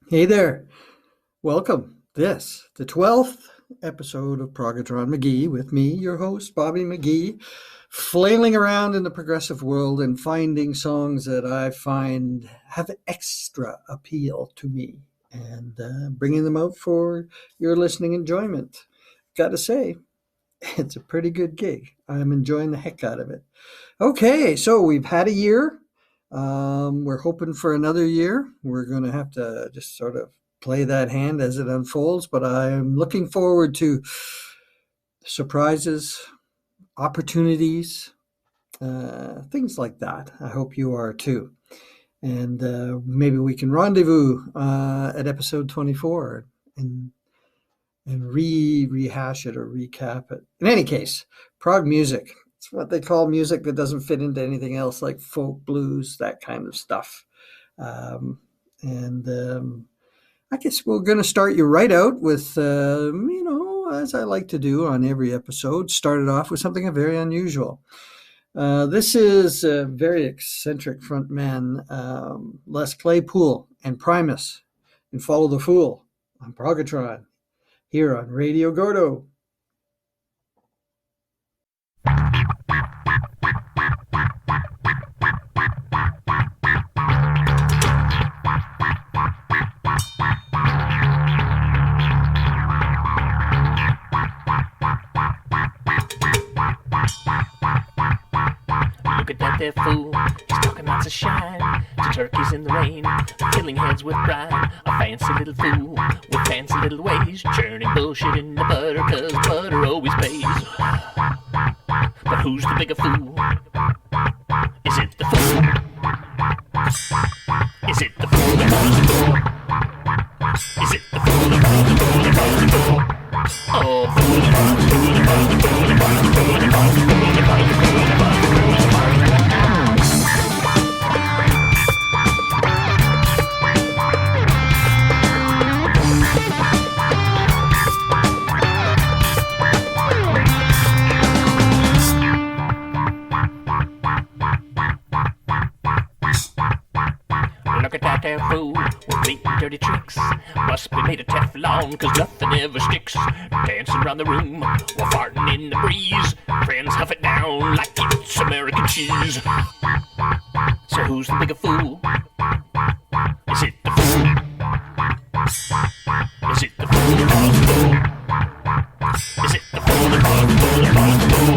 Hey there. Welcome. The 12th episode of Progotron Magee with me, your host, Bobby McGee, flailing around in the progressive world and finding songs that I find have extra appeal to me and bringing them out for your listening enjoyment. Got to say, it's a pretty good gig. I'm enjoying the heck out of it. Okay, so we've had a year. We're hoping for another year. We're going to have to just sort of play that hand as it unfolds, but I'm looking forward to surprises, opportunities, things like that. I hope you are too. And maybe we can rendezvous at episode 24 and rehash it or recap it. In any case, prog music. It's what they call music that doesn't fit into anything else, like folk, blues, that kind of stuff. And I guess we're going to start you right out with, as I like to do on every episode, started off with something very unusual. This is a very eccentric frontman, Les Claypool and Primus, and Follow the Fool on Progotron, here on Radio Gordo. Look at that there fool, he's talking lots of shine to turkeys in the rain, filling heads with pride. A fancy little fool with fancy little ways, churning bullshit in the butter, cause butter always pays. But who's the bigger fool? Is it the fool? Is it the fool that calls the fool? Is it the fool that calls the fool that calls the fool? Oh, fool that calls the fool that calls the fool that calls the fool that calls the fool that calls the fool that calls the fool. Look at that there fool with big dirty tricks. Must be made of Teflon, cause nothing ever sticks. Dancing around the room while farting in the breeze. Friends huff it down like it's American cheese. So who's the bigger fool? Is it the fool? Is it the fool that calls the fool? Is it the fool that calls the fool that calls the fool?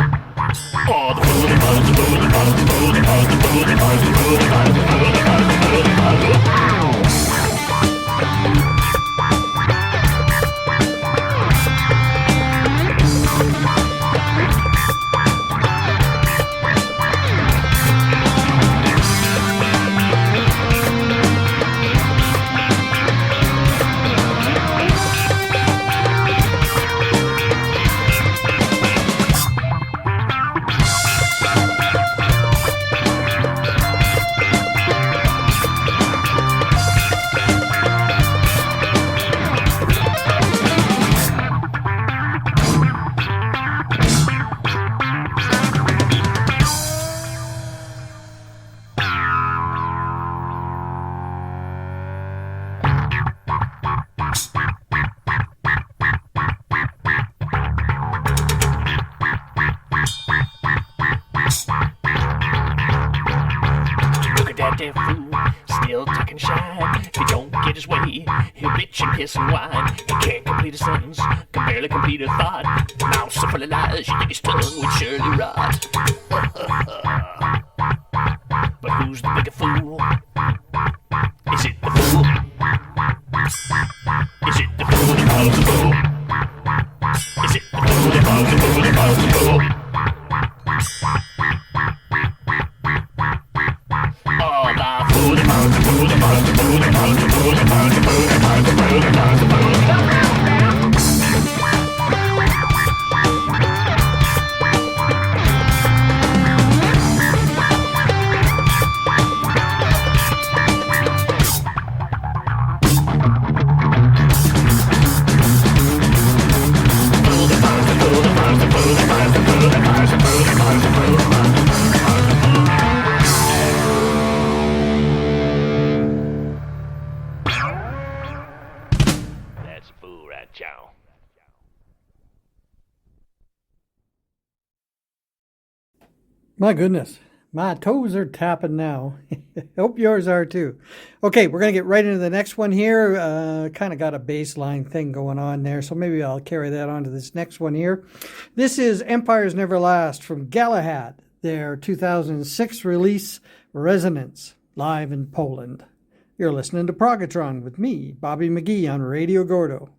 Oh, the fool that calls the fool that calls the fool that calls the fool that calls the fool that calls the fool that calls the fool that calls the fool. That fool, still talking shine. If he don't get his way, he'll bitch and piss and whine. He can't complete a sentence, can barely complete a thought. Mouth so full of lies, you think his tongue would surely rot. But who's the bigger fool? Is it the fool? Is it the fool that calls the fool? Is it the fool that calls the fool that calls the fool? that, Joe. My goodness, my toes are tapping now. Hope yours are too. Okay, we're going to get right into the next one here. Kind of got a baseline thing going on there, so maybe I'll carry that on to this next one here. This is Empires Never Last from Galahad, their 2006 release, Resonance, live in Poland. You're listening to Progotron with me, Bobby Magee, on Radio Gordo.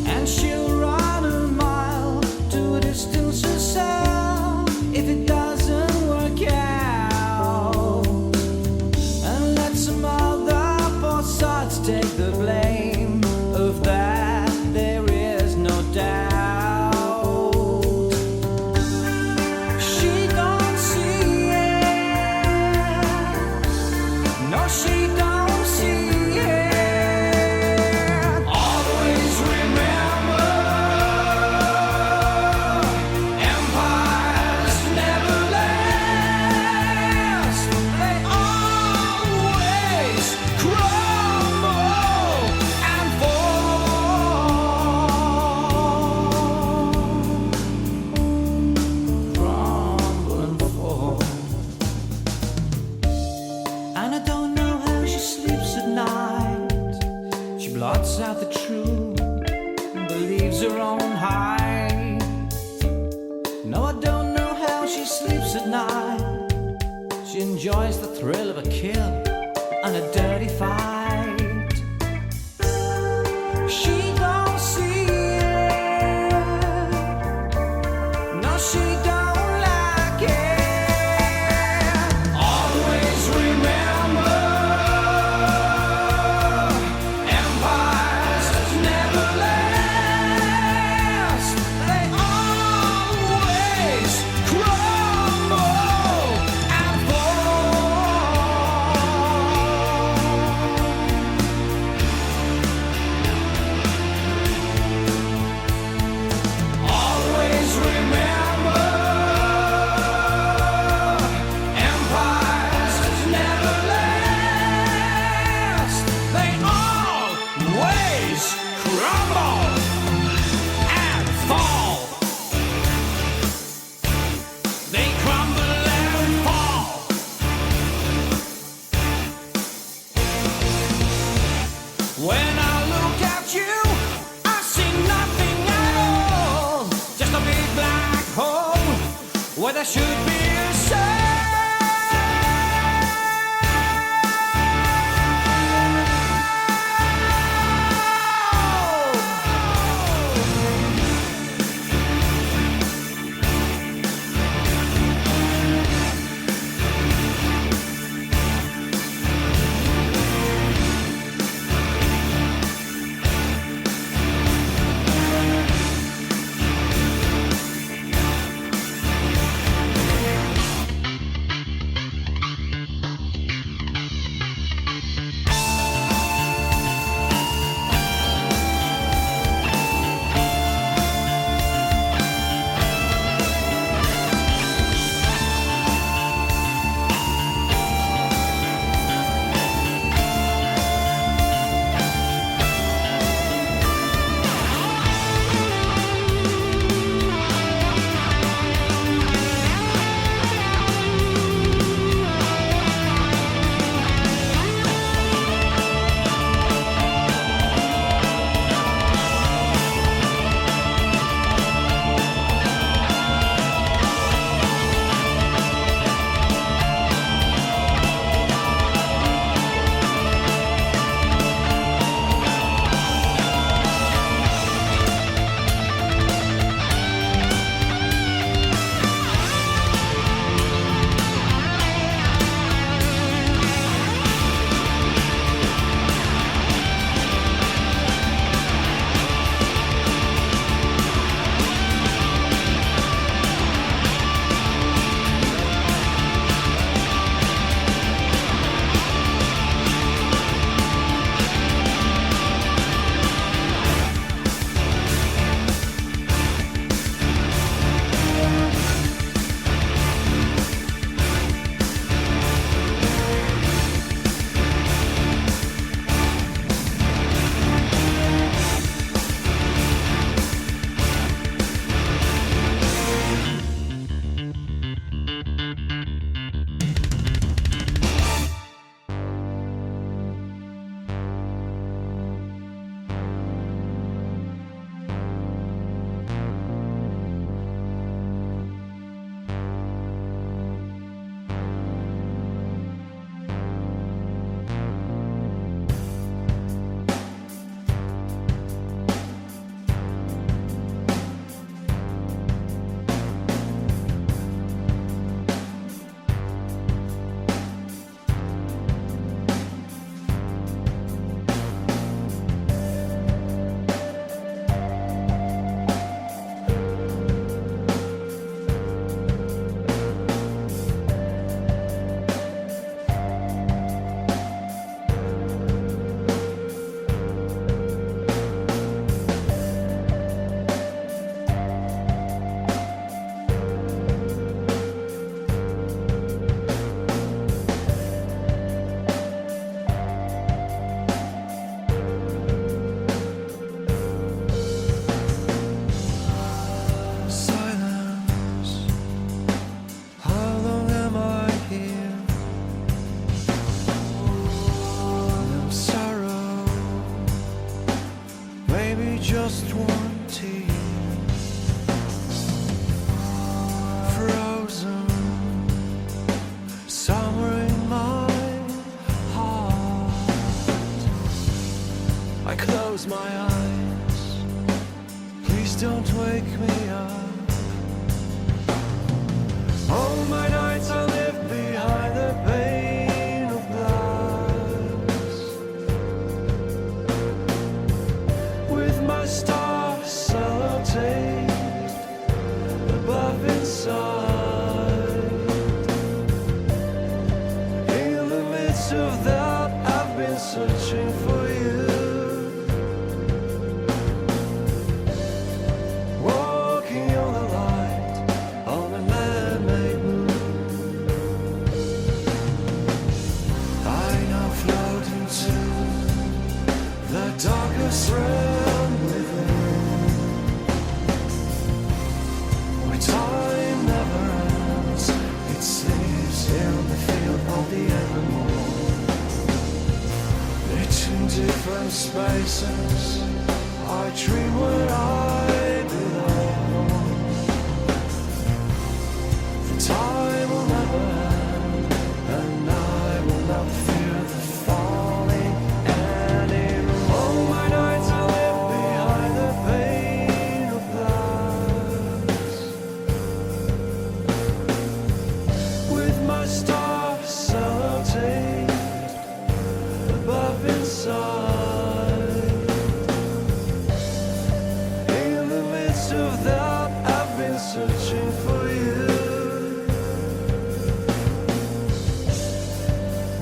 And she'll run a mile to a distance herself. enjoys the thrill of a kill and a dirty fight. She don't see it. No, she don't like it. Always remember, empires never last. They always crumble and fall. Always remember, empires never last. They always crumble and fall. They crumble and fall. When I look at you, I see nothing at all. Just a big black hole where there should be a soul. don't wake me up. All my nights I live behind the pane of glass, with my star sellotaped above inside. In the midst of that, I've been searching for you. Walking on the light on a man-made moon. I now float into the darkest realm within, where time never ends. It sleeps in the field of the evermore. Between different spaces, I dream where I belong. The time will never end, and I will not fear the falling anymore. All my nights I live behind the pane of glass, with my star sellotaped above inside. In the midst of that, I've been searching for you.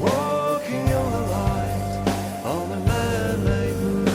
Walking on the light on the man-made moon.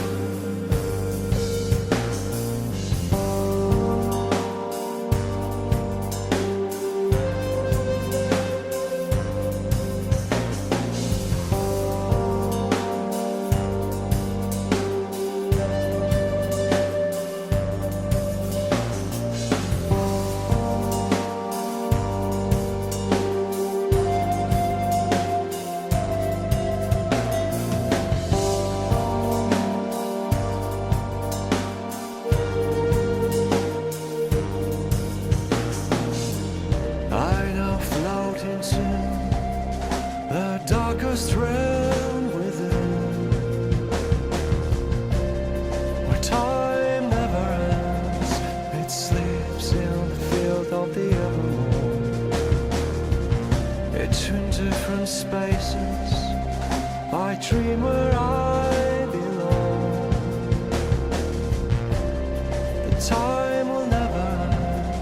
I now float into the darkest realm within, where time never ends. It sleeps in the field of the evermore. Between different spaces, I dream where I belong. The time will never end,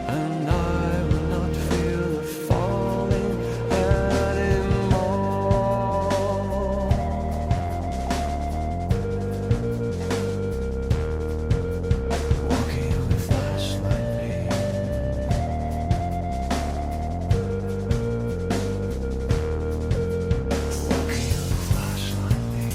and I will not feel the falling anymore. Walking on the flashlight beam, walking on the flashlight beam.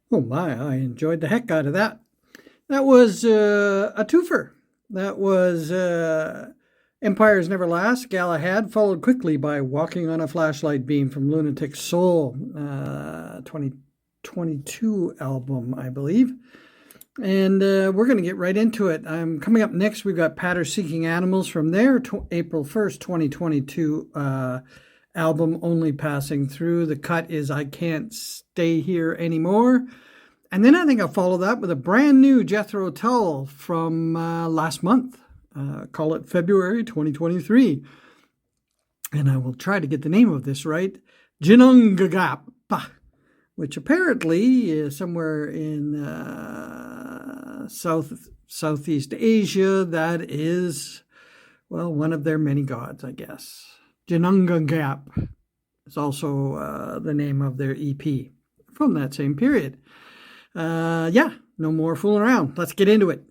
Oh my, I enjoyed the heck out of that. That was a twofer. That was Empires Never Last, Galahad, followed quickly by Walking on a Flashlight Beam from Lunatic Soul, 2022 album, I believe. And we're going to get right into it. Coming up next, we've got Patter Seeking Animals from their April 1st, 2022 album, Only Passing Through. The cut is I Can't Stay Here Anymore. And then I think I'll follow that with a brand new Jethro Tull from last month. Call it February 2023. And I will try to get the name of this right. Jinungagap, which apparently is somewhere in Southeast Asia. That is, well, one of their many gods, I guess. Jinungagap is also the name of their EP from that same period. No more fooling around. Let's get into it.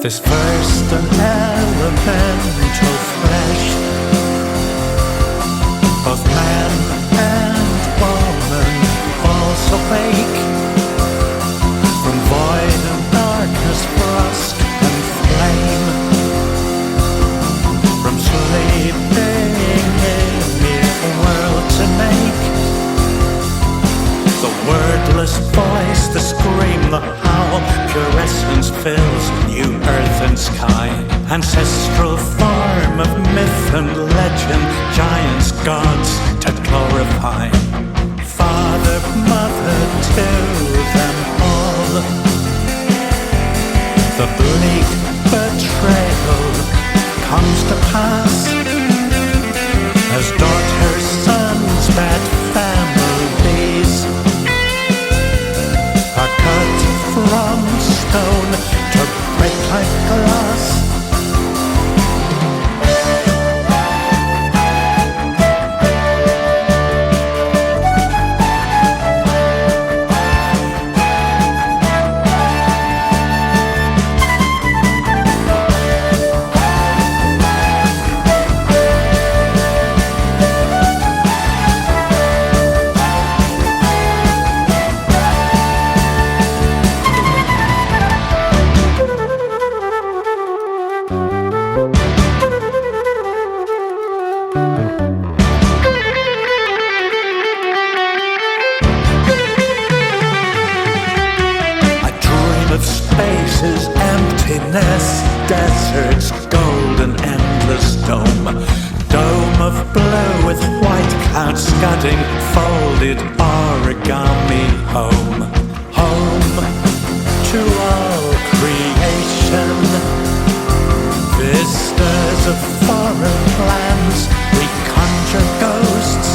This first and elemental flesh, both man and woman falls awake from void and darkness, frost and flame, from sleeping in a world to make. The wordless voice, the scream, the howl, pure essence fills new earth and sky. Ancestral form of myth and legend, giants, gods to glorify. Father, mother to them all. The bleak betrayal comes to pass as daughters, sons, bad families are cut from stone to break like glass. Space's emptiness, deserts, golden endless dome. Dome of blue with white clouds scudding, folded origami home. Home to all creation. Vistas of foreign lands, we conjure ghosts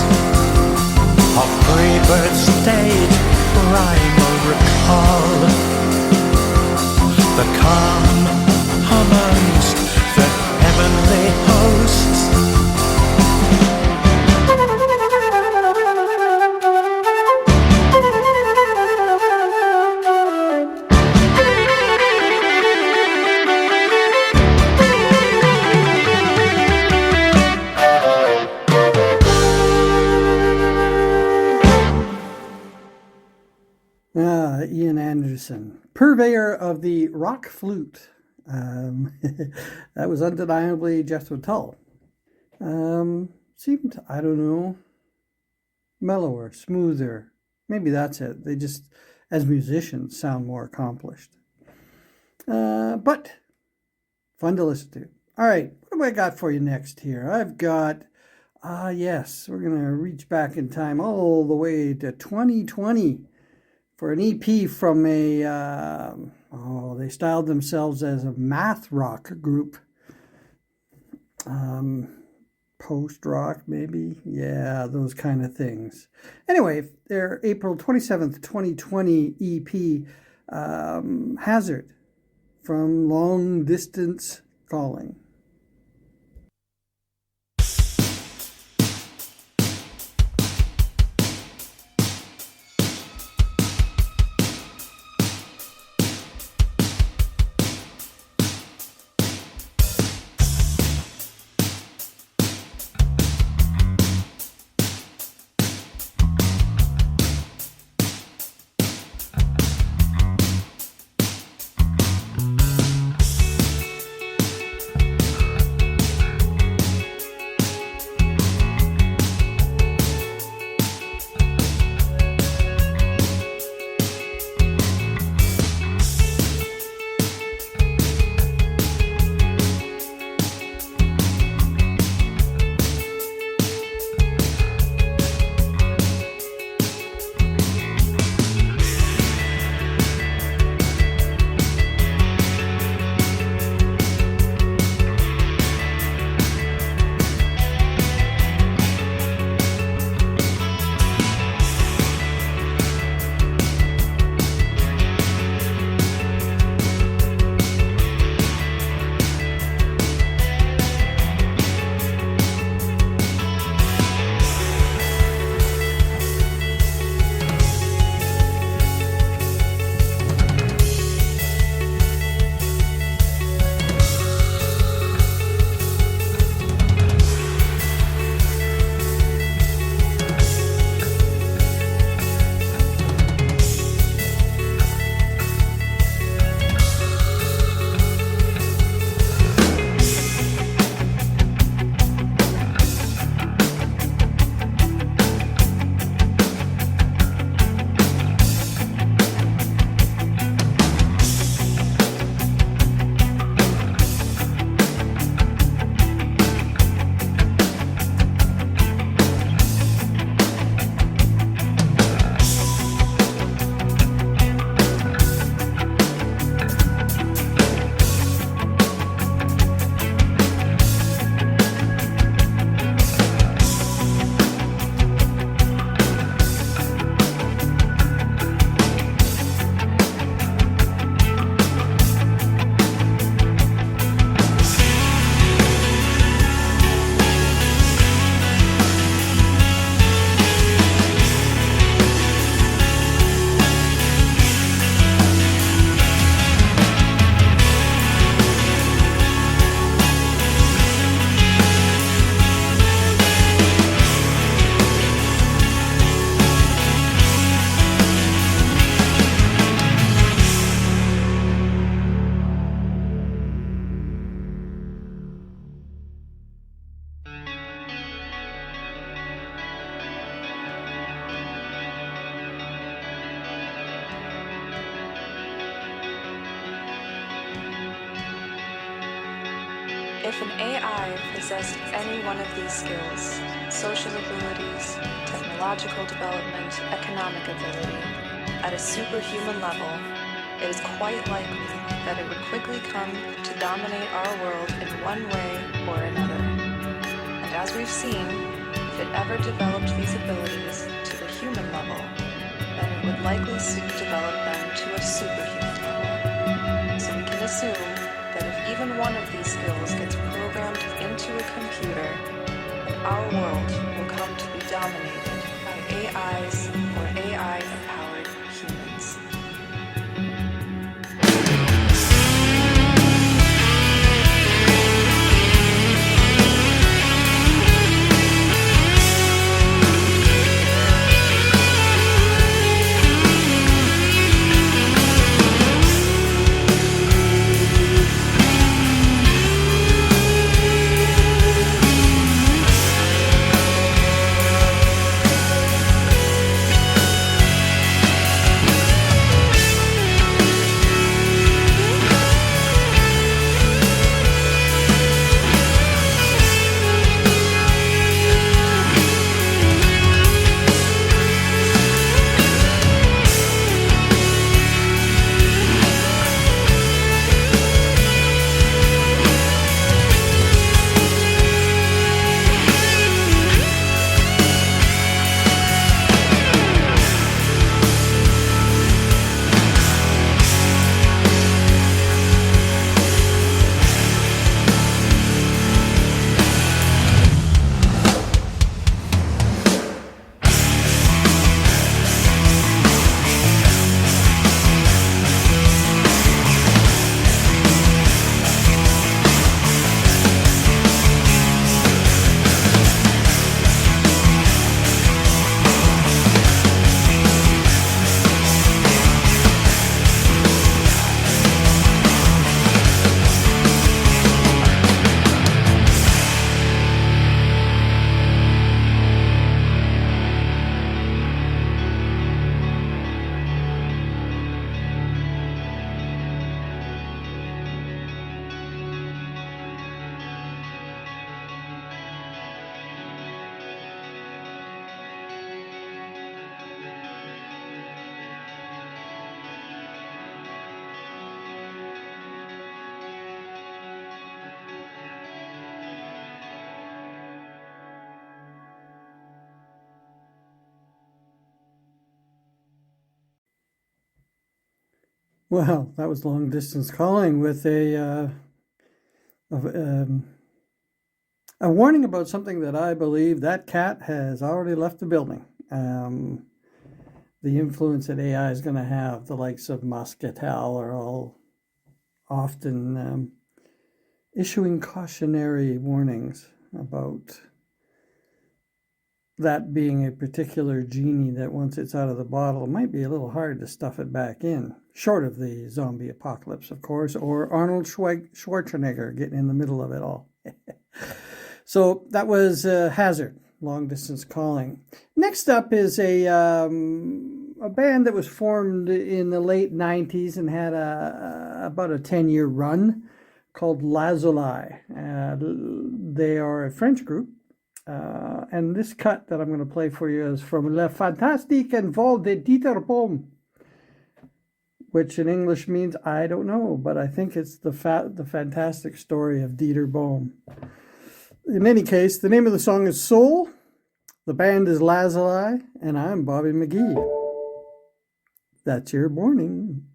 of pre-birth state, primal recall. The calm amongst the heavenly hosts. Ian Anderson, purveyor of the rock flute. That was undeniably Jethro Tull. Seemed, I don't know, mellower, smoother. Maybe that's it. They just, as musicians, sound more accomplished. But fun to listen to. All right, what have I got for you next here? I've got, yes, we're going to reach back in time all the way to 2020. For an EP from a, they styled themselves as a math rock group. Post-rock, maybe? Yeah, those kind of things. Anyway, their April 27th, 2020 EP, Hazard, from Long Distance Calling. If an AI possessed any one of these skills, social abilities, technological development, economic ability, at a superhuman level, it is quite likely that it would quickly come to dominate our world in one way or another. And as we've seen, if it ever developed these abilities to the human level, then it would likely soon develop them to a superhuman level. So we can assume that if even one of these skills gets programmed into a computer, then our world will come to be dominated by AIs or AI-empowered humans. Well, that was long distance calling with a warning about something that I believe that cat has already left the building. The influence that AI is going to have, the likes of Muscatel are all often issuing cautionary warnings about that being a particular genie that once it's out of the bottle, it might be a little hard to stuff it back in, short of the zombie apocalypse, of course, or Arnold Schwarzenegger getting in the middle of it all. So that was Hazard, long distance calling. Next up is a band that was formed in the late 90s and had about a 10-year run called Lazuli. They are a French group. And this cut that I'm going to play for you is from Le Fantastique Envol de Dieter Bohn, which in English means I don't know, but I think it's the fantastic story of Dieter Bohn. In any case, the name of the song is Soul, the band is Lazuli, and I'm Bobby Magee. That's your warning.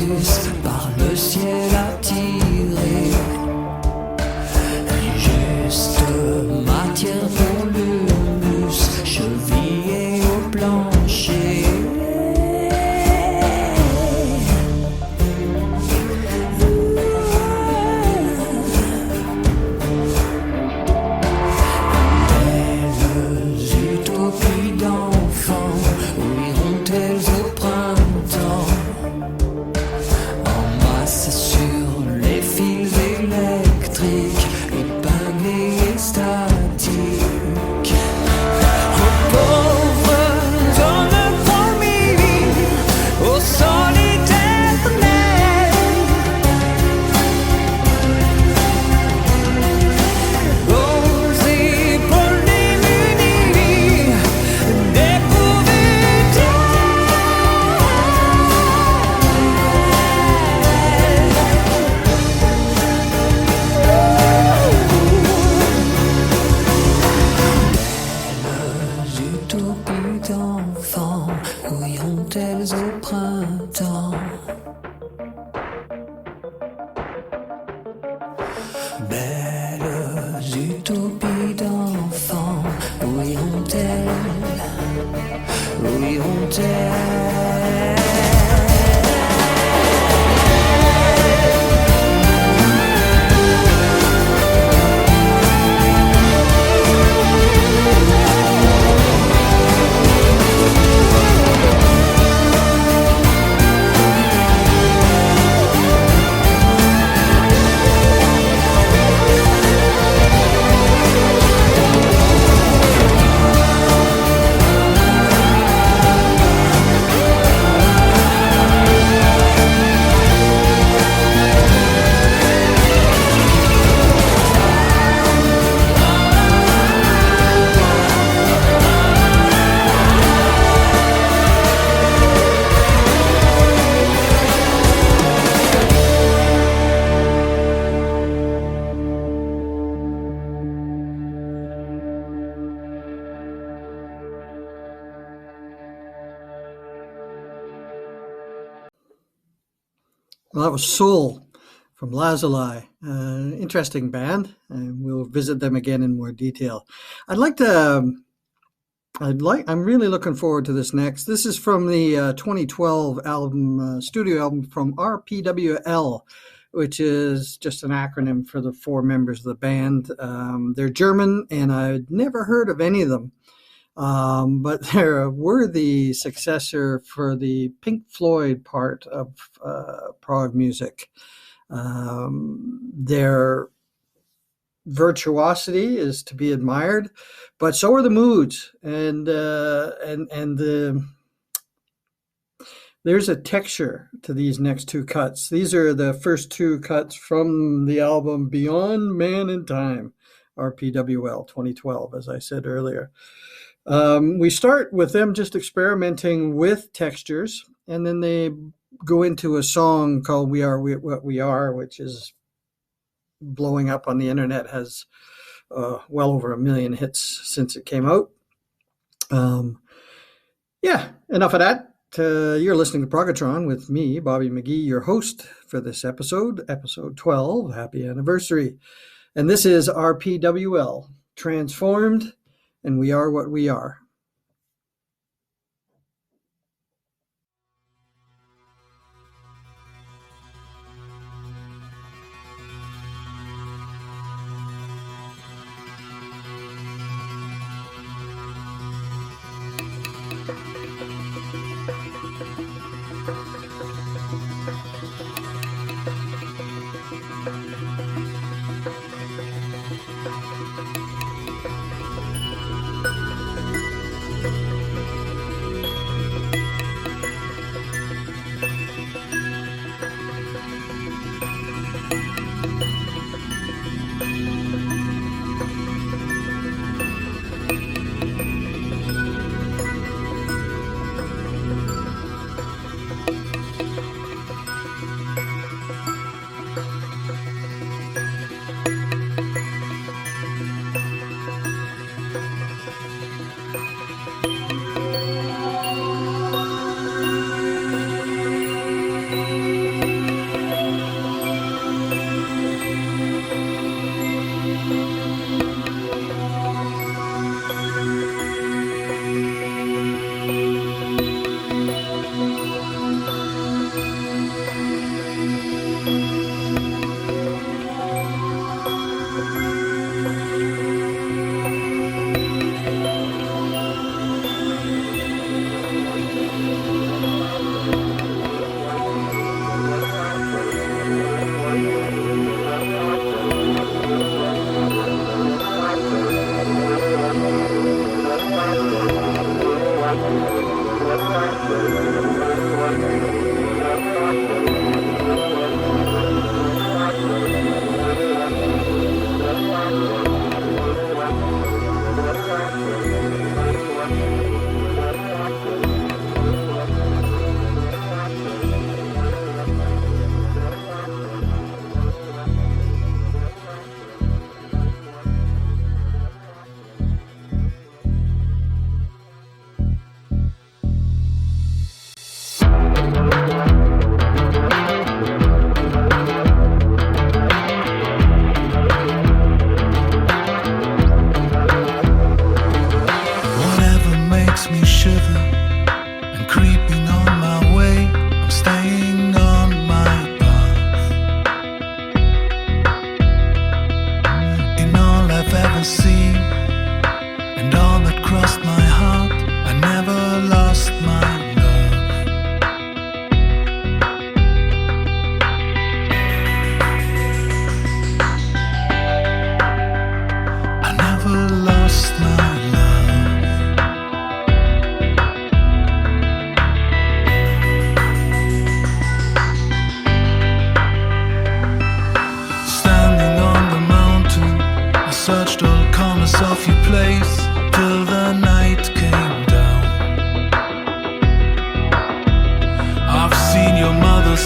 plus par le ciel attiré. Juste matière pour l'humus, chevillé au plancher. Well, that was Soul from Lazuli. Interesting band, and we'll visit them again in more detail. I'm really looking forward to this next. This is from the 2012 album, studio album from RPWL, which is just an acronym for the four members of the band. They're German, and I'd never heard of any of them. But they're a worthy successor for the Pink Floyd part of prog music. Their virtuosity is to be admired, but so are the moods, and there's a texture to these next two cuts. These are the first two cuts from the album Beyond Man and Time, RPWL 2012, as I said earlier. We start with them just experimenting with textures, and then they go into a song called We Are What We Are, which is blowing up on the internet, has well over 1 million hits since it came out. Yeah, enough of that. You're listening to Progotron with me, Bobby Magee, your host for this episode 12. Happy anniversary. And this is RPWL, Transformed, and We Are What We Are.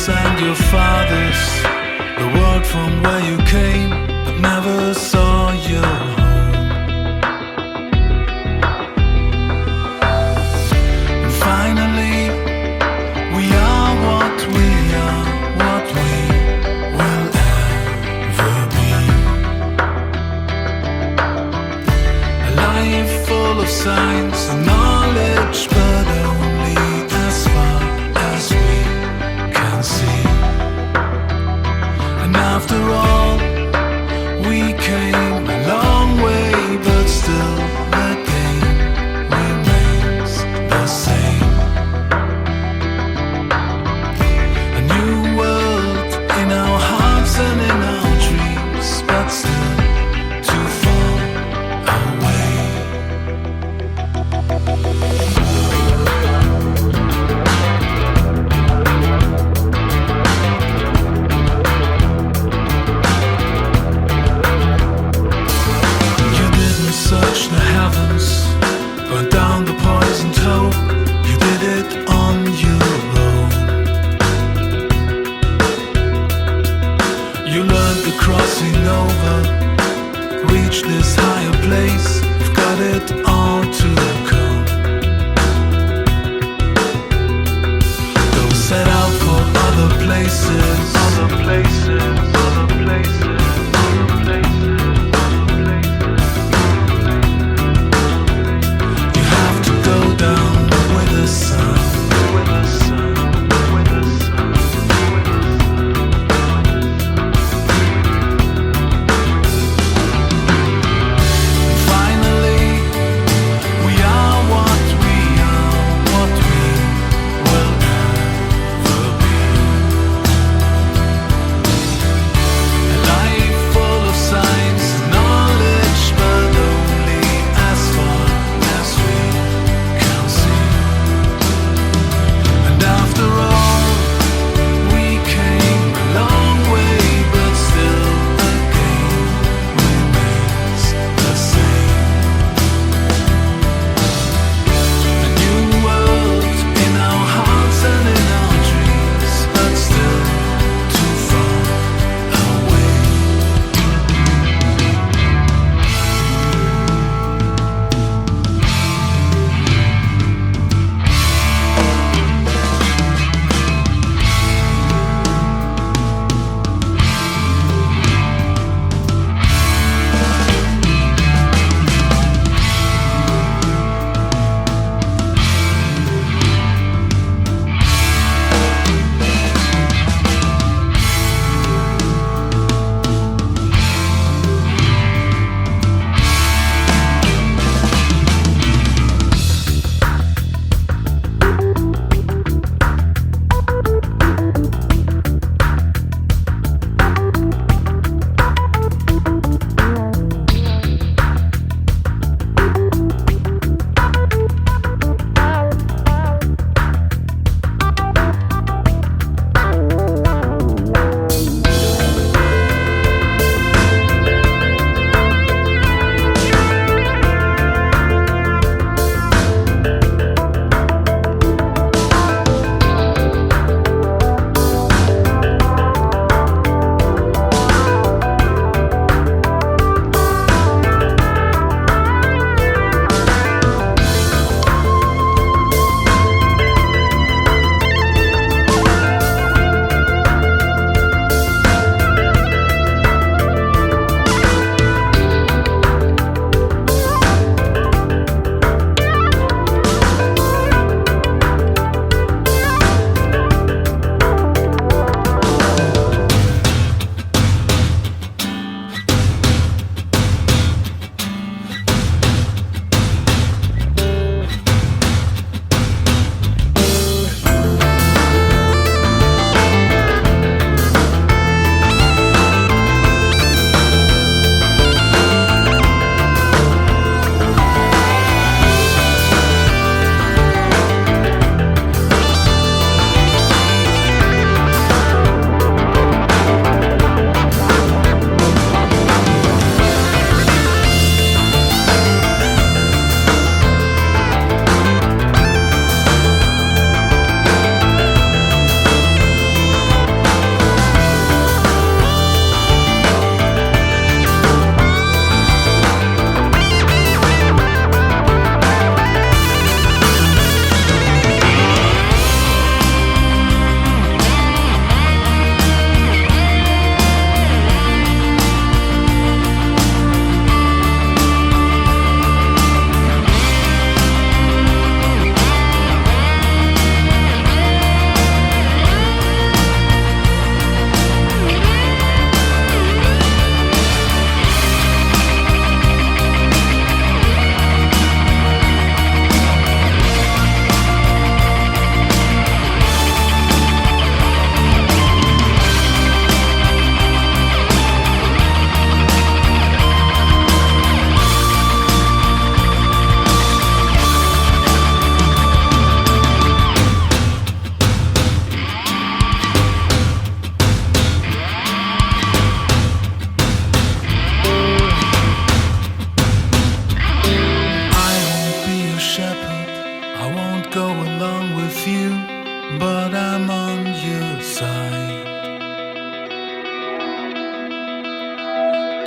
mothers and your fathers, the world from where you came, but never saw your home. And finally, we are what we are, what we will ever be. A life full of science and knowledge, but only as far as we can see. And after all, we came a long way, but still the game remains the same. A new world in our hearts and in our dreams, but still too far away. You didn't search the heavens, burn down the poisoned hope. You did it on your own. You learned the crossing over, reached this higher place. You've got it all to come. Go set out for other places, other places, other places, other places, other places. You have to go down with the sun, with the sun, with the sun, with the sun. Finally, we are what we are, what we will ever be. on your side.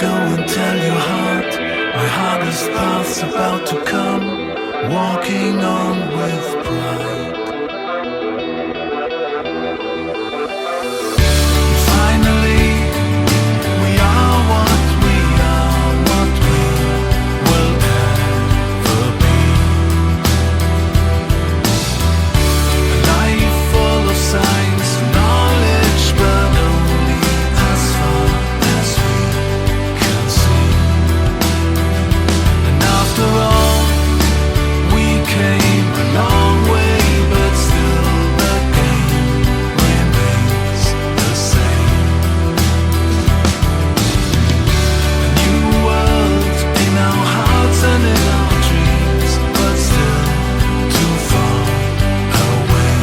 Go and tell your heart, my hardest path's about to come, walking on with pride. Finally, we are what we are, what we will ever be. A life full of science and knowledge, but only as far as we can see. And after all, we came a long way, but still the game remains the same. A new world in our hearts and in our dreams, but still too far away.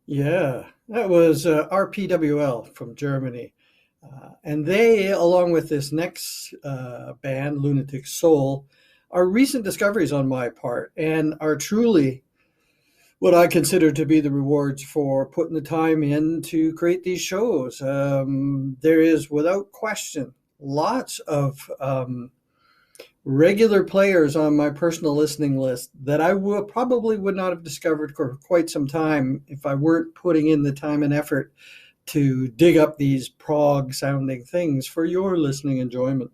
Yeah, that was RPWL from Germany. And they, along with this next band, Lunatic Soul, are recent discoveries on my part and are truly what I consider to be the rewards for putting the time in to create these shows. There is, without question, lots of regular players on my personal listening list that I probably would not have discovered for quite some time if I weren't putting in the time and effort to dig up these prog sounding things for your listening enjoyment.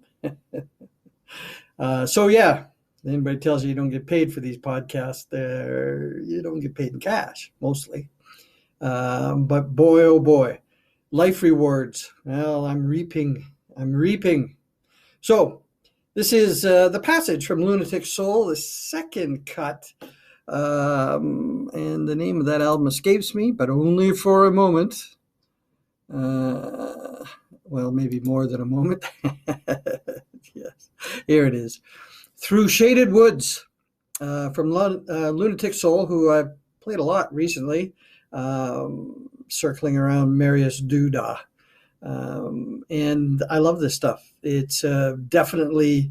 So yeah, anybody tells you don't get paid for these podcasts, you don't get paid in cash mostly. But boy, oh boy, life rewards. Well, I'm reaping. So this is The Passage from Lunatic Soul, the second cut. And the name of that album escapes me, but only for a moment. Well, maybe more than a moment. Yes, here it is. Through Shaded Woods from Lunatic Soul, who I've played a lot recently, circling around Marius Duda. And I love this stuff. It's definitely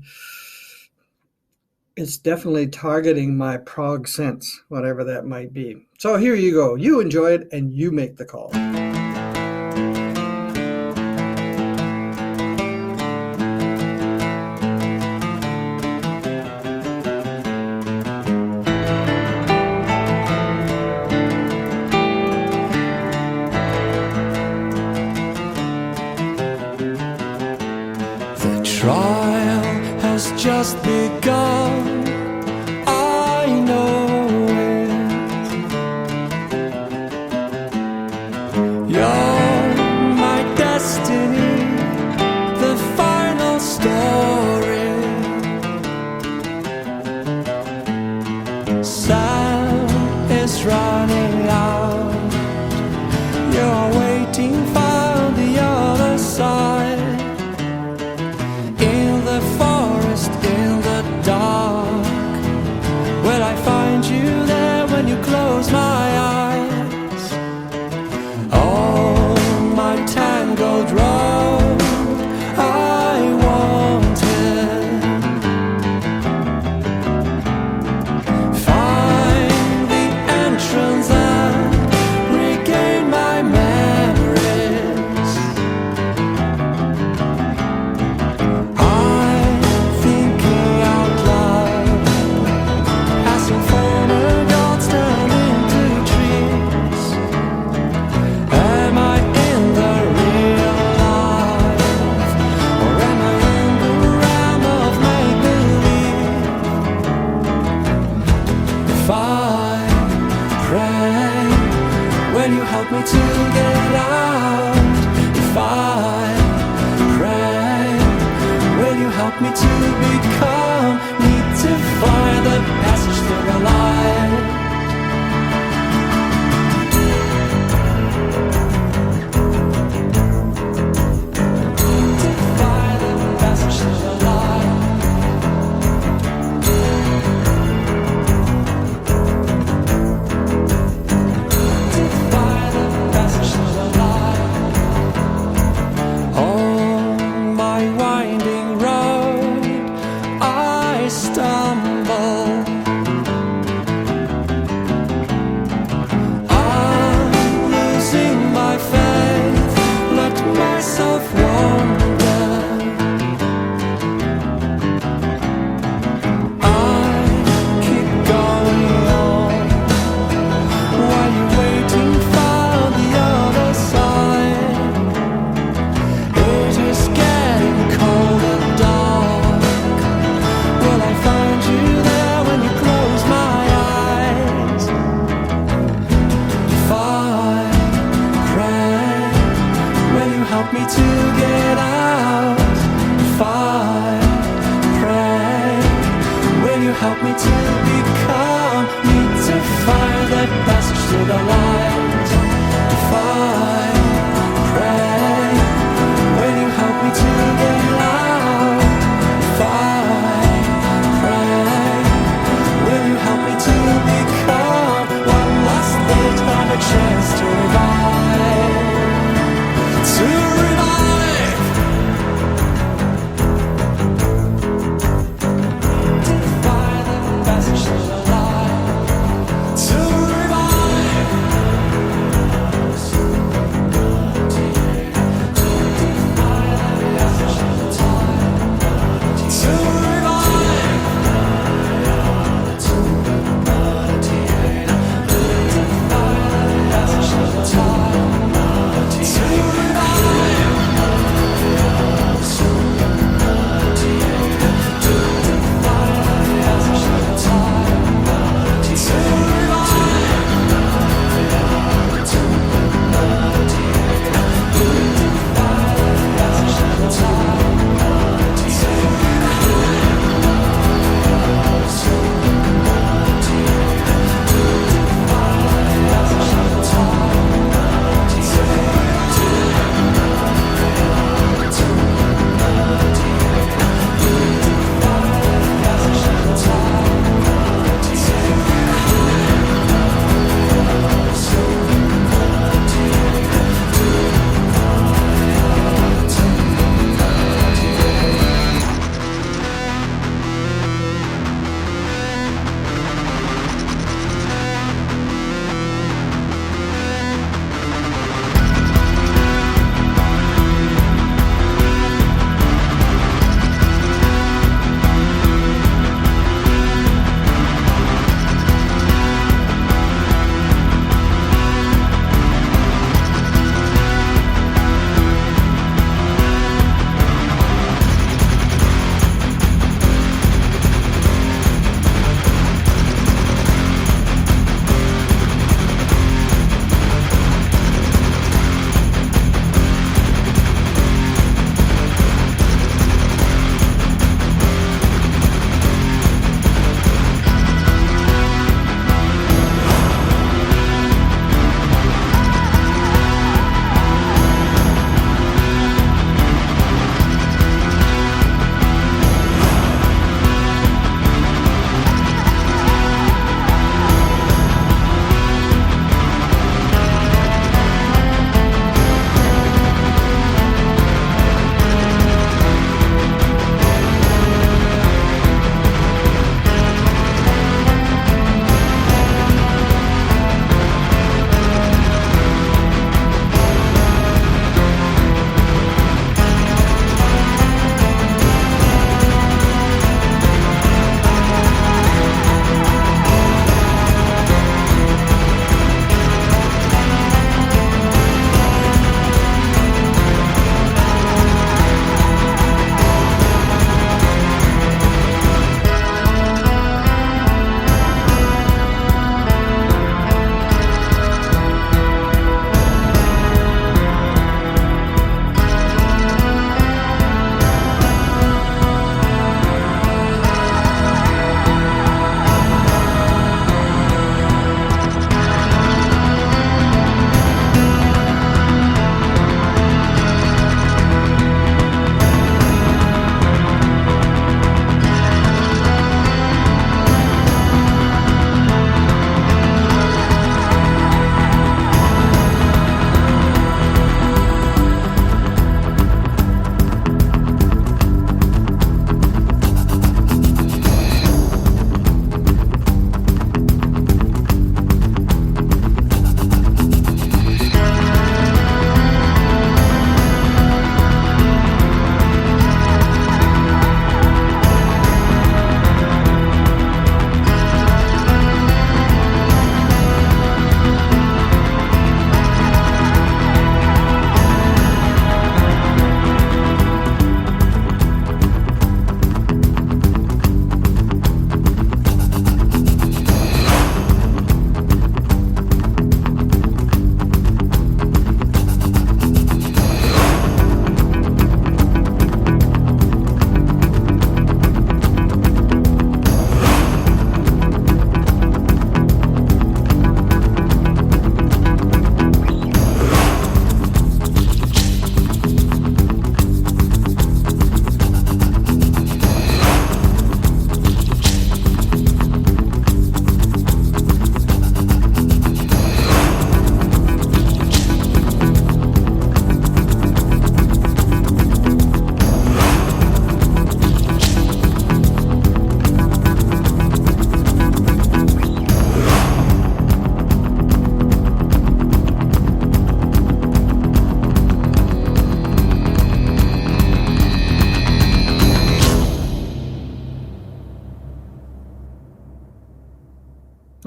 targeting my prog sense, whatever that might be. So here you go. You enjoy it and you make the call. The trial has just begun, I know it. You're my destiny, the final story. Sand is running out, you're waiting for the other side. In the forest, in the dark, will I find you there when you close my eyes? Oh, my tangled road, I want it. Find the entrance and regain my memory. help me to get out? If I pray, will you help me to become? Need to find the passage to the light. To find the passage to the light. To find the passage to the light. On my winding road, I stumble. I'm losing my faith, let myself wander. I keep going on while you're waiting for the other side. It is getting cold and dark. Will I find you there when you close my eyes? If I pray, will you help me to get out? If I pray, will you help me to become? Need to find that passage to the light. If I pray, will you help me to get out? If I pray, will you help me to become? One last bit of a chance to revive. To revive.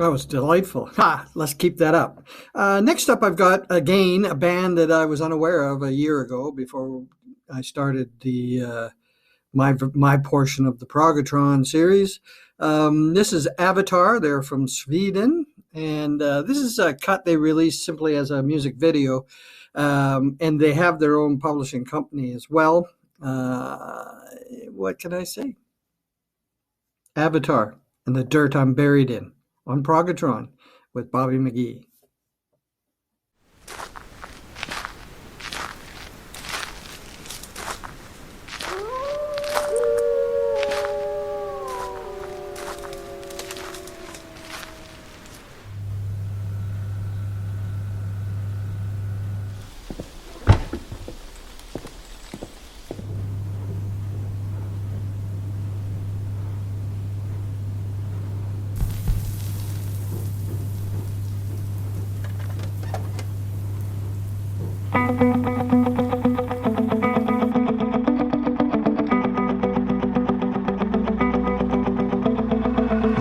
That was delightful. Ha! Let's keep that up. Next up, I've got, again, a band that I was unaware of a year ago before I started my portion of the Progotron series. This is Avatar. They're from Sweden. And this is a cut they released simply as a music video. And they have their own publishing company as well. What can I say? Avatar and the Dirt I'm Buried In on Progotron with Bobby Magee.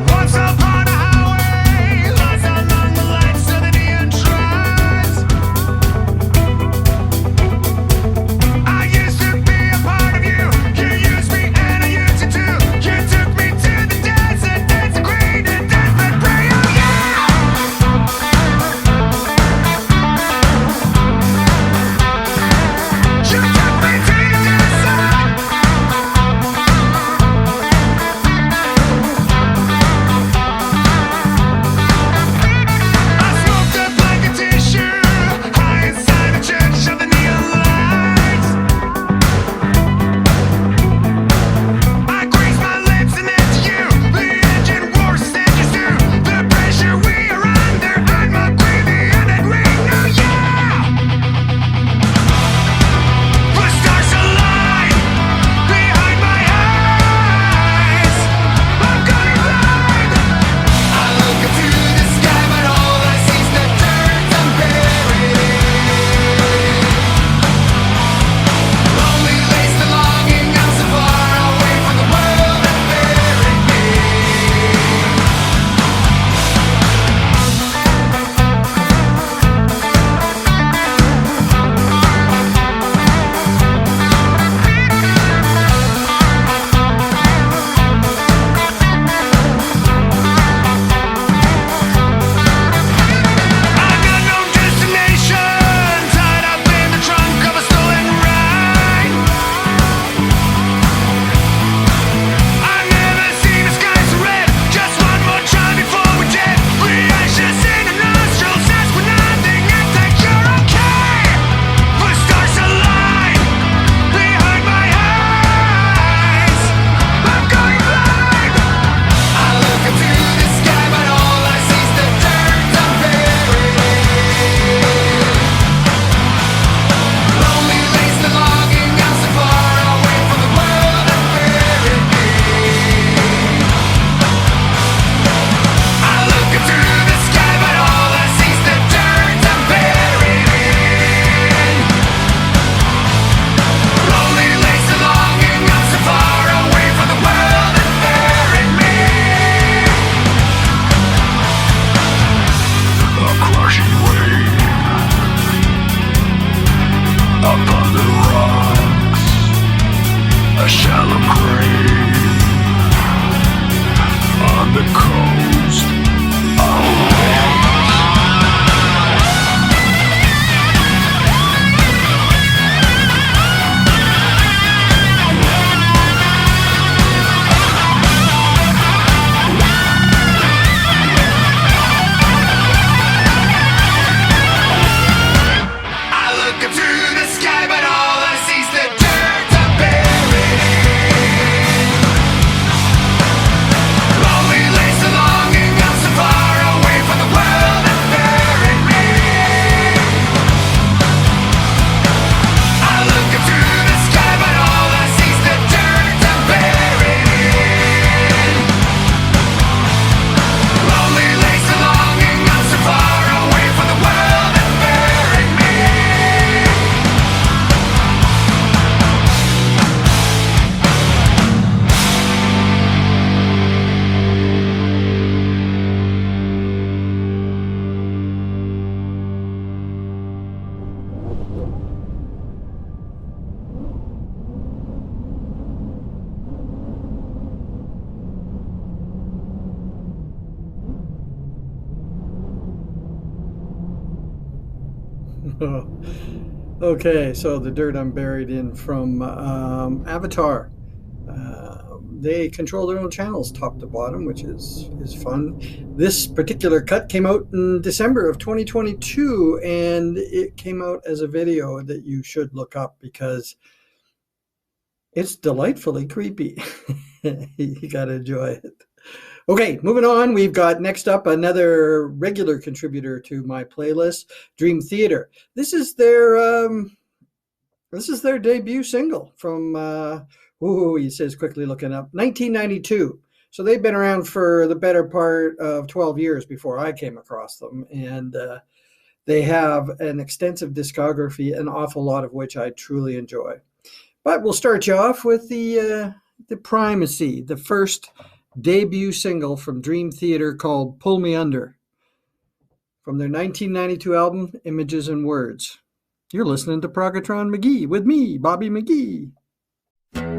Once upon a highway, lost along the lights of the neon tribes. I used to be a part of you. You used me and I used you too. You took me to the desert, dance the queen and dance but pray. Oh yeah! You took me to the desert. I smoked up like a tissue, high inside the church of the neon lights. I greased my lips and then to you, the engine roars stenches through. The pressure we are under, I'm a gravy and a green new yeah. The stars align behind my eyes. I'm going blind. I look into the sky, but all I see is the dirt I'm buried in. Lonely lace the longing, I'm so far away from the world that buried me. I've got no destination, tied up in the trunk of a stolen ride. I've never seen the sky so red. Just one more time before we're dead. The ashes in the nostrils, that's when I think you're okay. The stars align behind my eyes. I'm going blind. I look into the sky, but all I see is the dirt I'm buried in. Lonely lace the longing, I'm so far away from the world that buried me. I look into the sky, but all I see is the dirt I'm buried in. Lonely lace the longing, I'm so far away from the world that buried me. A crushing wave upon the rocks, a shallow grave on the coast of I look up to the sky, but all I see is the dirt I'm buried in. Okay, so the dirt I'm buried in from Avatar. They control their own channels top to bottom, which is fun. This particular cut came out in December of 2022, and it came out as a video that you should look up because it's delightfully creepy. You got to enjoy it. Okay, moving on. We've got next up another regular contributor to my playlist, Dream Theater. This is their debut single from he says quickly looking up 1992. So they've been around for the better part of 12 years before I came across them, and they have an extensive discography, an awful lot of which I truly enjoy. But we'll start you off with the Primacy, the first debut single from Dream Theater called Pull Me Under, from their 1992 album, Images and Words. You're listening to Progotron Magee with me, Bobby McGee. Pull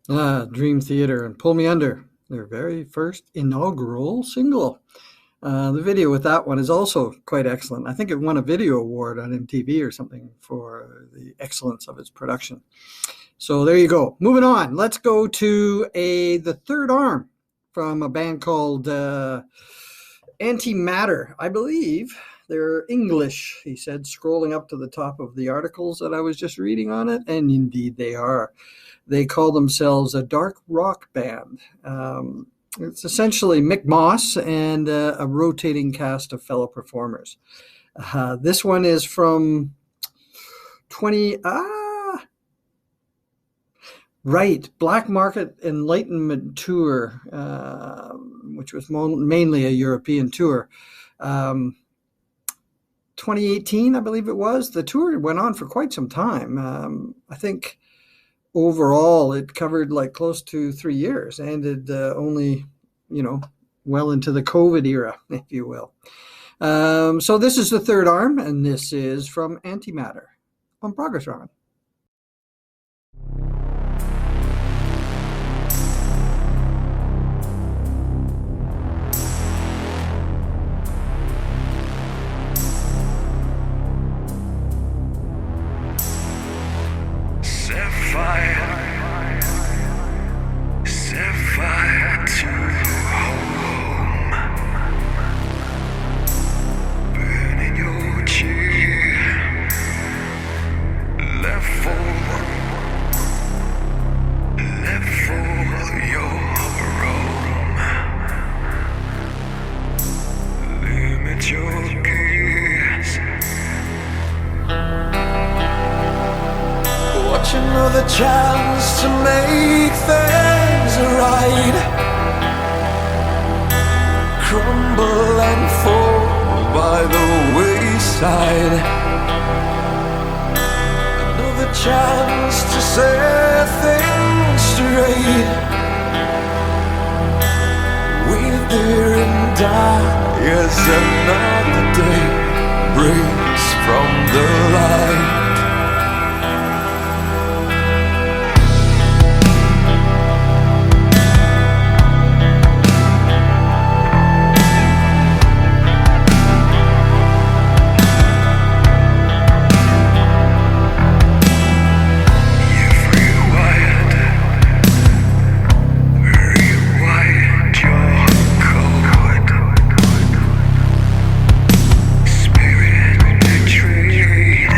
Dream Theater and Pull Me Under, their very first inaugural single. The video with that one is also quite excellent. I think it won a video award on MTV or something for the excellence of its production. So there you go. Moving on. Let's go to the third arm from a band called Antimatter. I believe they're English, he said, scrolling up to the top of the articles that I was just reading on it. And indeed they are. They call themselves a dark rock band. It's essentially Mick Moss and a rotating cast of fellow performers. This one is from Black Market Enlightenment Tour, which was mainly a European tour. 2018, I believe it was. The tour went on for quite some time. I think overall it covered like close to 3 years, ended only, well into the COVID era, if you will. So this is the third arm, and this is from Antimatter on Progotron. Sapphire to home, burning your cheek, left for your roam, limit your gaze. Watch another chance to make things right, crumble and fall by the wayside. Another chance to set things straight. Wait there and die as another day breaks from the light. Spirit betrayed.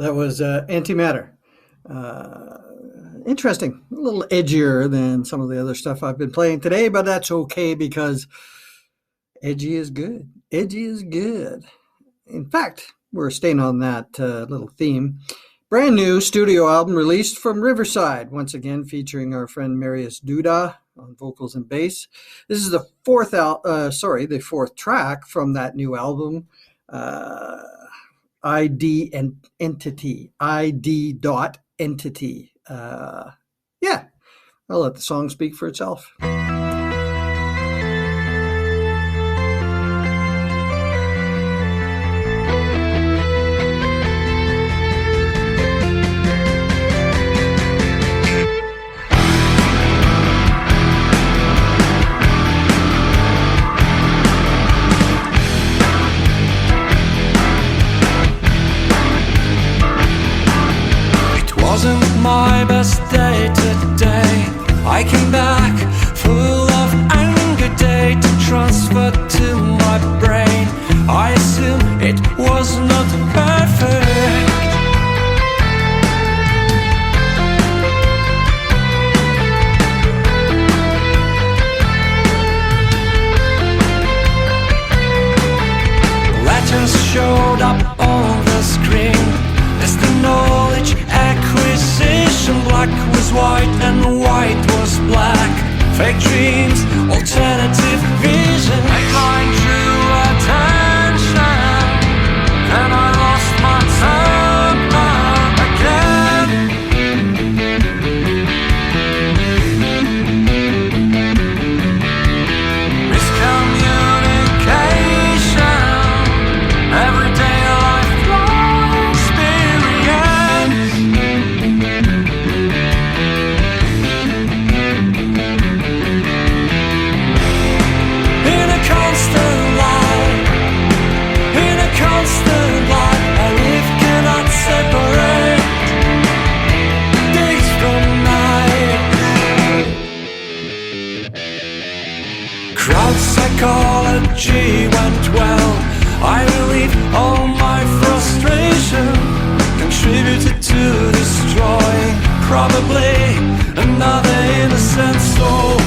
That was Antimatter. Interesting. A little edgier than some of the other stuff I've been playing today, but that's okay because edgy is good. Edgy is good. In fact, we're staying on that little theme. Brand new studio album released from Riverside, once again featuring our friend Marius Duda on vocals and bass. This is the fourth track from that new album, ID and Entity, ID dot Entity. Yeah, I'll let the song speak for itself. Wasn't my best day today. I came back full of anger, data transferred to my brain. I assume it was not perfect. Letters showed up on the screen. As the knowledge acquisition, black was white and white was black. Fake dreams, alternative vision. Headline drew attention, and I lost my temper again. Miscommunication, everyday lifelong experience. In a constant lie, I live cannot separate days from nights. Crowd psychology went well. I believe all my frustration contributed to destroying probably another innocent soul.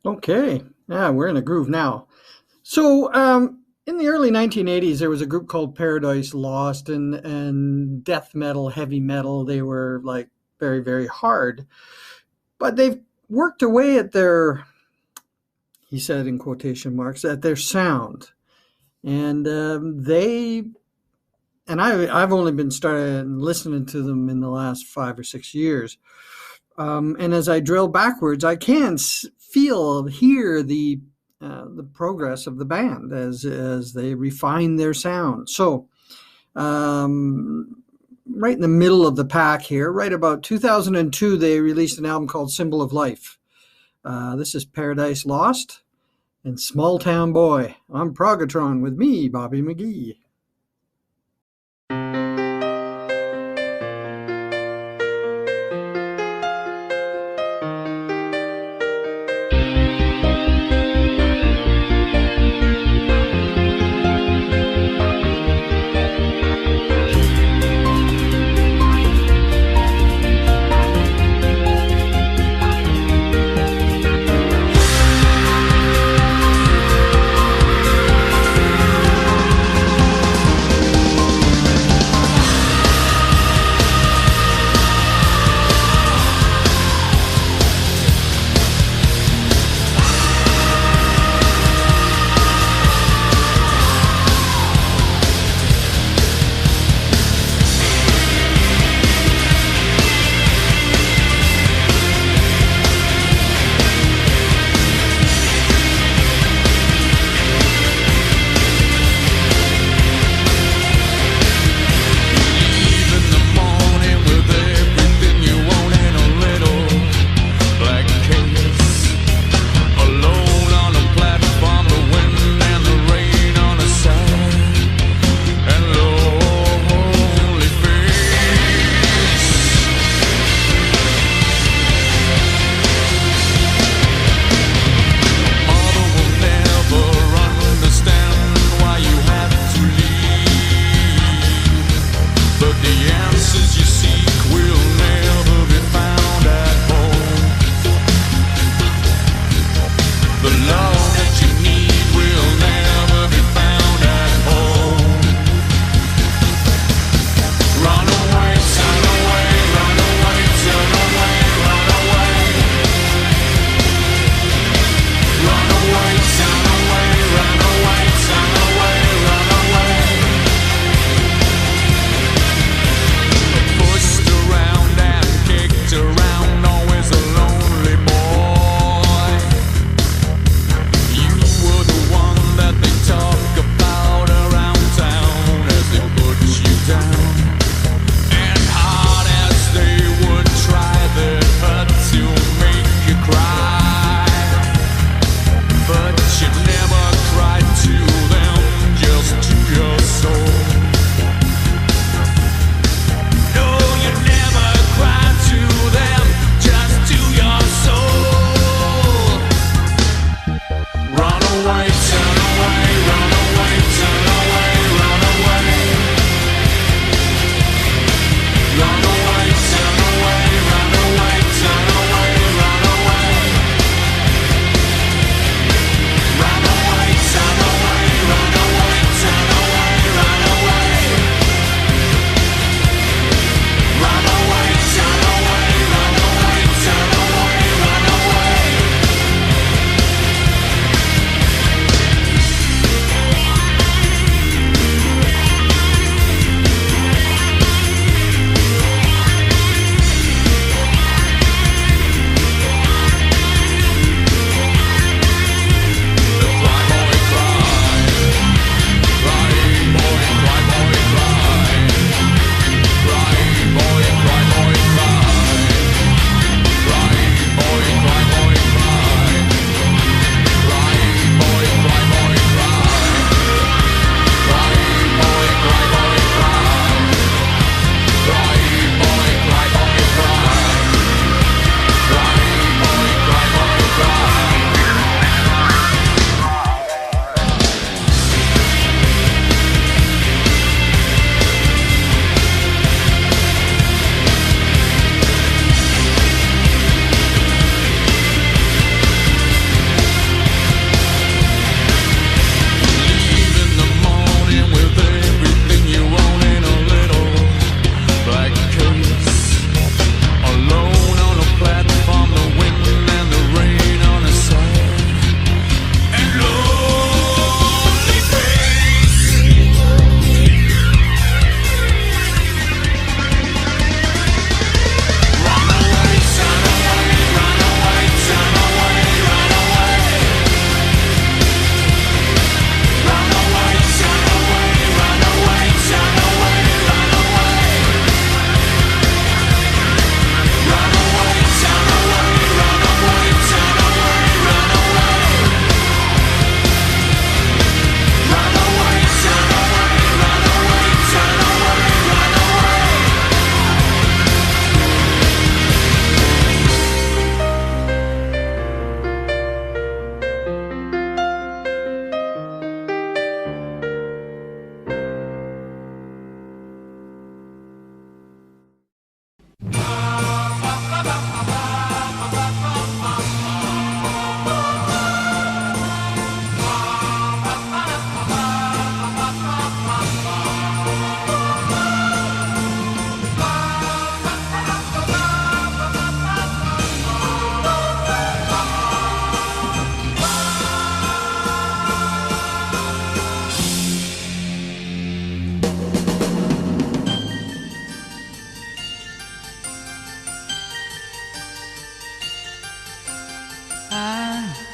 Okay. Yeah, we're in a groove now. So, in the early 1980s, there was a group called Paradise Lost, and death metal, heavy metal. They were like very, very hard, but they've worked away at their, he said in quotation marks, at their sound. And I've only been started listening to them in the last 5 or 6 years. And as I drill backwards, I can hear the progress of the band as they refine their sound. So, right in the middle of the pack here, right about 2002, they released an album called Symbol of Life. This is Paradise Lost and Small Town Boy on Progotron with me, Bobby Magee.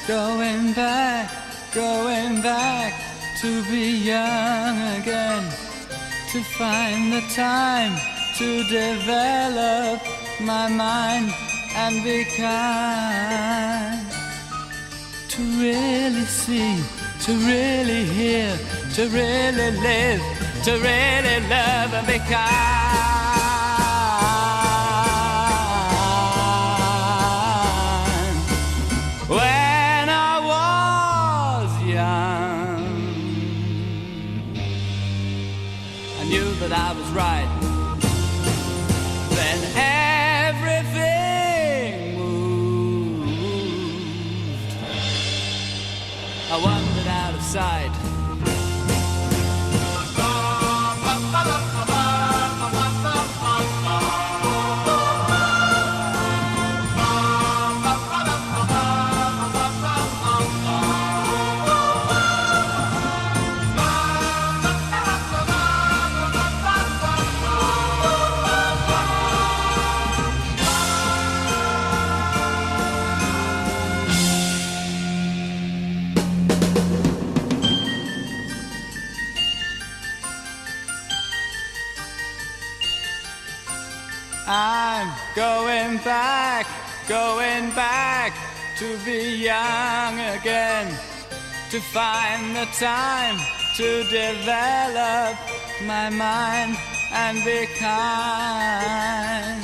going back to be young again, to find the time to develop my mind and be kind, to really see, to really hear, to really live, to really love and be kind. When I was young, I knew that I was right. Then everything moved. I wandered out of sight. I'm going back to be young again, to find the time to develop my mind and be kind,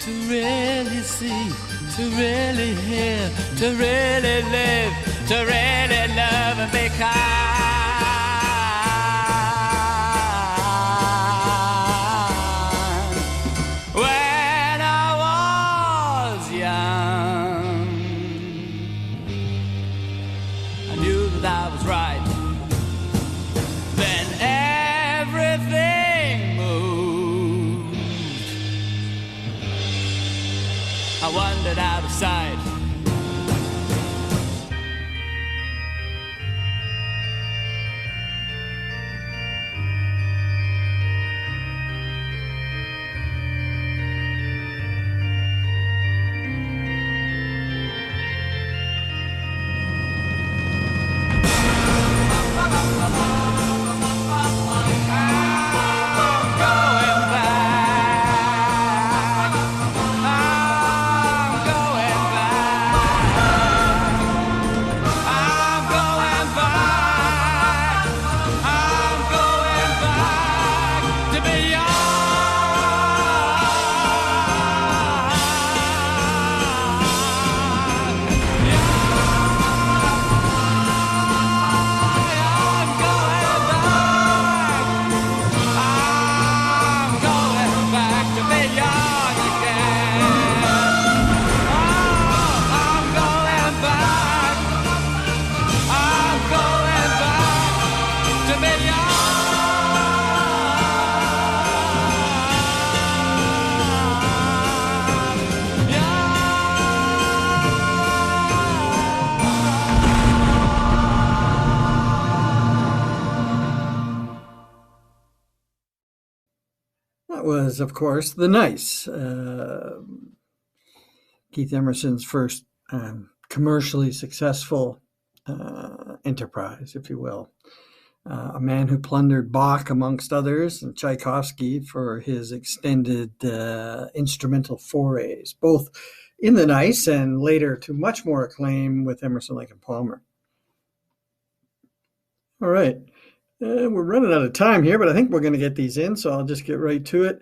to really see, to really hear, to really live, to really love and be kind. Wandered out of sight. Was, of course, The Nice, Keith Emerson's first commercially successful enterprise, if you will. A man who plundered Bach, amongst others, and Tchaikovsky for his extended instrumental forays, both in The Nice and later to much more acclaim with Emerson, Lake and Palmer. All right. We're running out of time here, but I think we're going to get these in, so I'll just get right to it.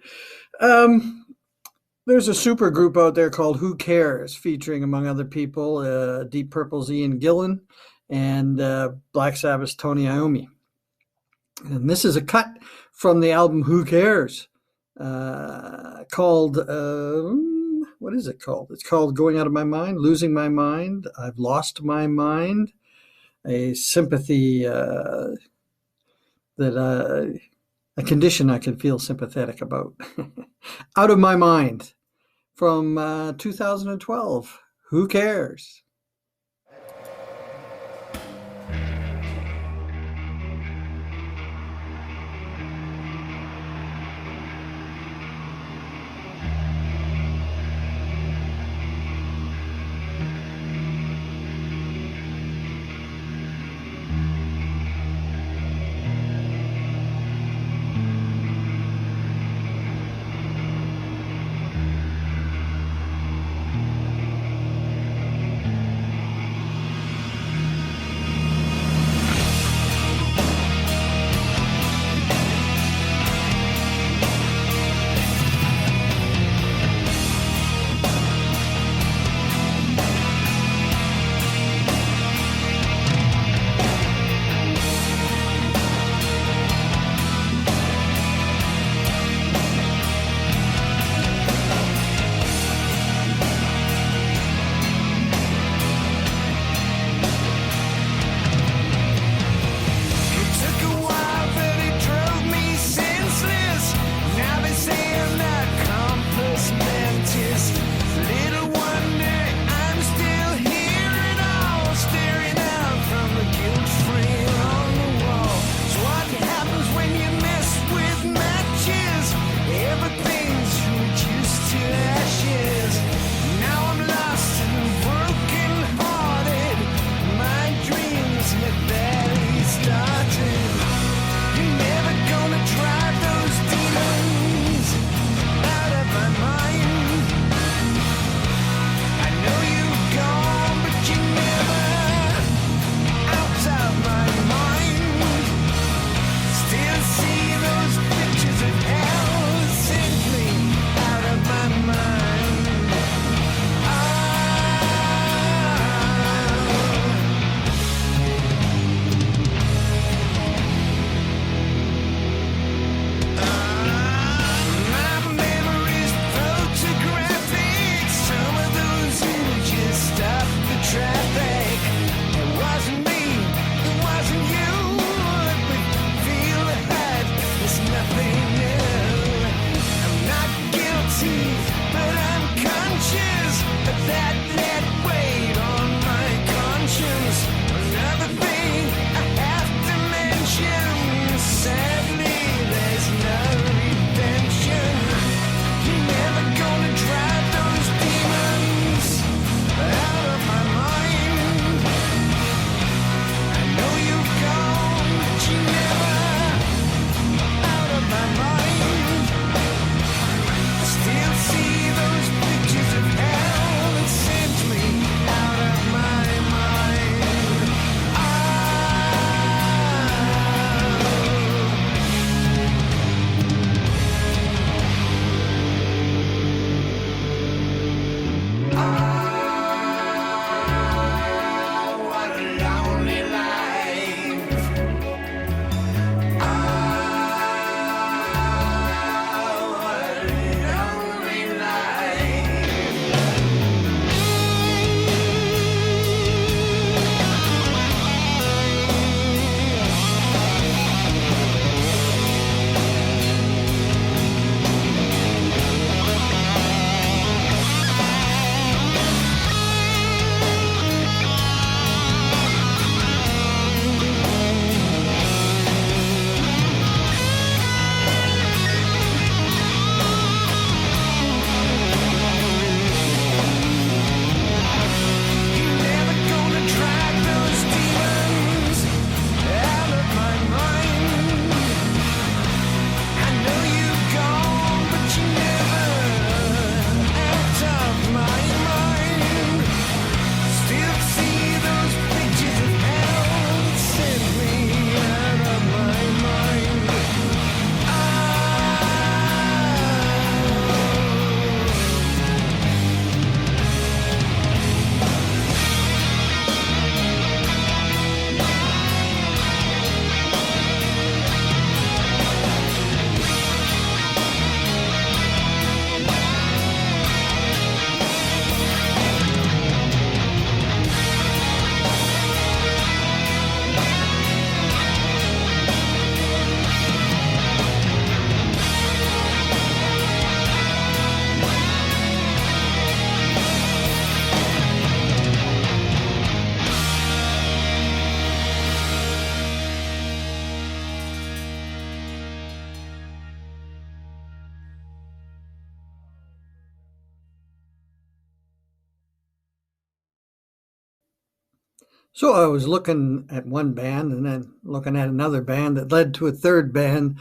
There's a super group out there called Who Cares, featuring, among other people, Deep Purple's Ian Gillan and Black Sabbath's Tony Iommi. And this is a cut from the album Who Cares, called, what is it called? It's called Going Out of My Mind, Losing My Mind, I've Lost My Mind, a sympathy a condition I can feel sympathetic about. Out of My Mind from 2012. Who Cares? So I was looking at one band and then looking at another band that led to a third band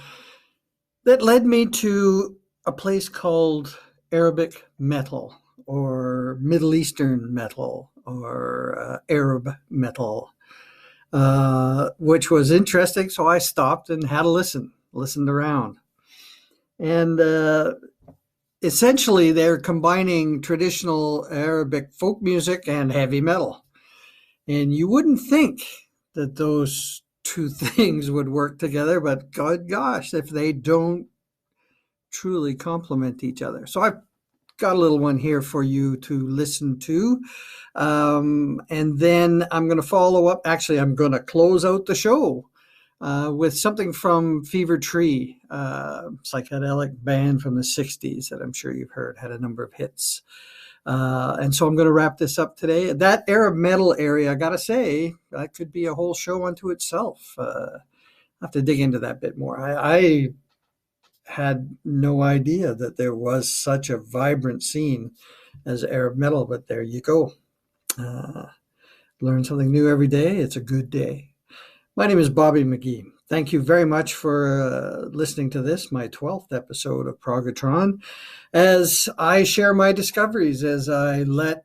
that led me to a place called Arabic metal or Middle Eastern metal or Arab metal, which was interesting. So I stopped and had a listened around. And essentially, they're combining traditional Arabic folk music and heavy metal. And you wouldn't think that those two things would work together, but God gosh, if they don't truly complement each other. So I've got a little one here for you to listen to. And then I'm going to follow up. Actually, I'm going to close out the show with something from Fever Tree, psychedelic band from the 60s that I'm sure you've heard, had a number of hits. And so I'm going to wrap this up today. That Arab metal area, I got to say, that could be a whole show unto itself. I'll have to dig into that a bit more. I had no idea that there was such a vibrant scene as Arab metal, but there you go. Learn something new every day. It's a good day. My name is Bobby Magee. Thank you very much for listening to this, my 12th episode of Progotron, as I share my discoveries, as I let...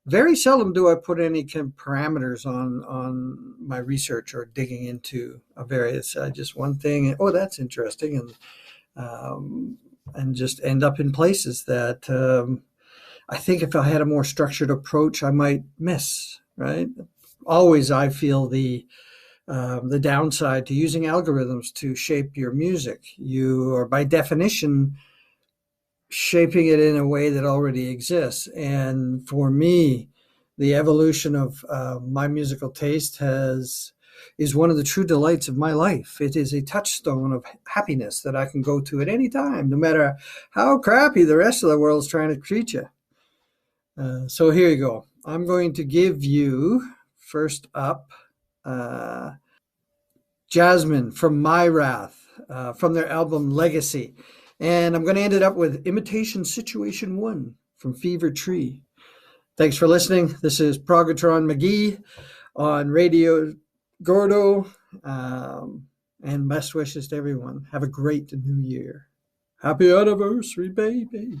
very seldom do I put any parameters on my research or digging into a various, just one thing. Oh, that's interesting. And just end up in places that I think if I had a more structured approach, I might miss, right? Always I feel the downside to using algorithms to shape your music. You are by definition shaping it in a way that already exists. And for me, the evolution of my musical taste is one of the true delights of my life. It is a touchstone of happiness that I can go to at any time, no matter how crappy the rest of the world's trying to treat you. So here you go. I'm going to give you, first up, Jasmine from My Wrath, from their album Legacy. And I'm going to end it up with Imitation Situation 1 from Fever Tree. Thanks for listening. This is Progotron Magee on Radio Gordo. And best wishes to everyone. Have a great new year. Happy anniversary, baby.